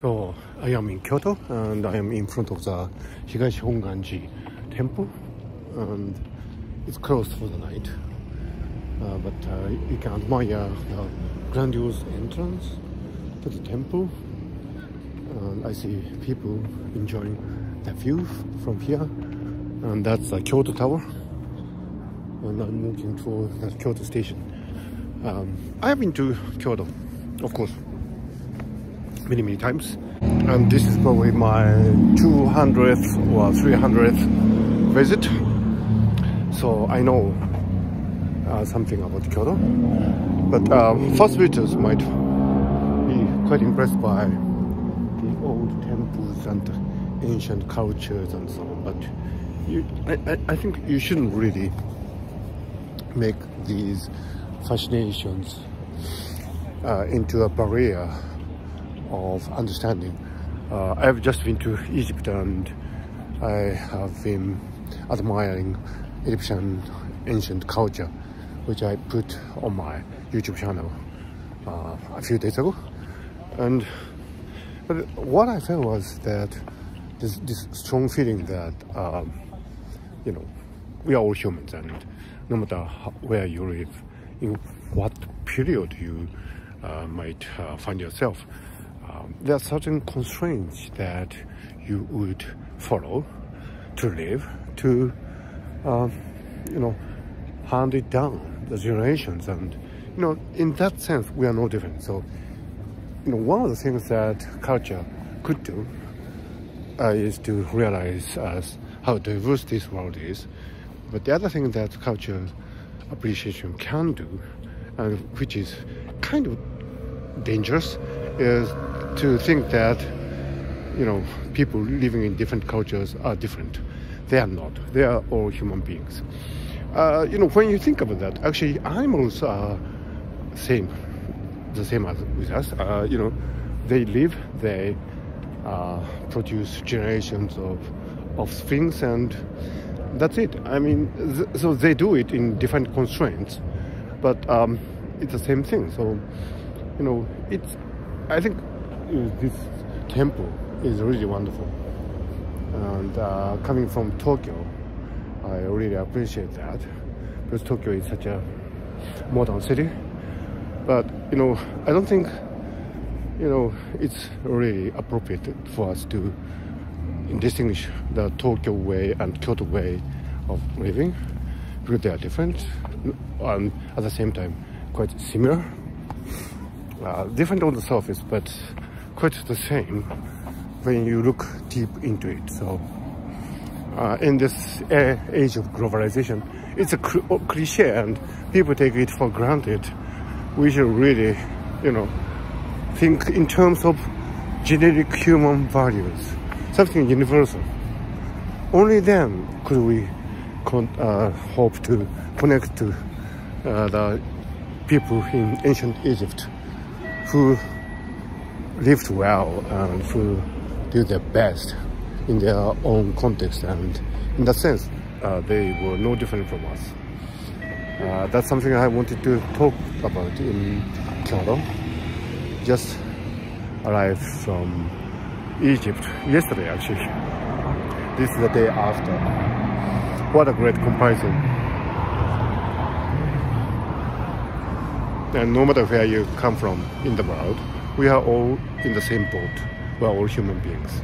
So I am in Kyoto and I am in front of the Higashi Honganji temple, and it's closed for the night, but you can admire the grandiose entrance to the temple, and I see people enjoying the view from here, and that's the Kyoto Tower, and I'm walking toward the Kyoto station. I have been to Kyoto, of course, many times, and this is probably my 200th or 300th visit, so I know something about Kyoto. But first visitors might be quite impressed by the old temples and ancient cultures and so on, but I think you shouldn't really make these fascinations into a barrier of understanding. I've just been to Egypt and I have been admiring Egyptian ancient culture, which I put on my YouTube channel a few days ago. And what I felt was that this strong feeling that you know, we are all humans, and no matter where you live, in what period you might find yourself, there are certain constraints that you would follow to live, to you know, hand it down the generations. And you know, in that sense we are no different. So you know, one of the things that culture could do is to realize how diverse this world is. But the other thing that culture appreciation can do, and which is kind of dangerous, is to think that, you know, people living in different cultures are different. They are not. They are all human beings. You know, when you think about that, actually animals are the same as with us. You know, they live, they produce generations of offsprings, and that's it. I mean, so they do it in different constraints, but it's the same thing. So, you know, I think this temple is really wonderful, and coming from Tokyo, I really appreciate that, because Tokyo is such a modern city. But you know, I don't think, you know, it's really appropriate for us to distinguish the Tokyo way and Kyoto way of living, because they are different and at the same time quite similar. Different on the surface, but quite the same when you look deep into it. So in this age of globalization, it's a cliche and people take it for granted. We should really, you know, think in terms of generic human values, something universal. Only then could we hope to connect to the people in ancient Egypt who lived well and who did their best in their own context, and in that sense they were no different from us. That's something I wanted to talk about in Kyoto. Just arrived from Egypt yesterday, actually. This is the day after. What a great comparison. And no matter where you come from in the world, we are all in the same boat. We are all human beings.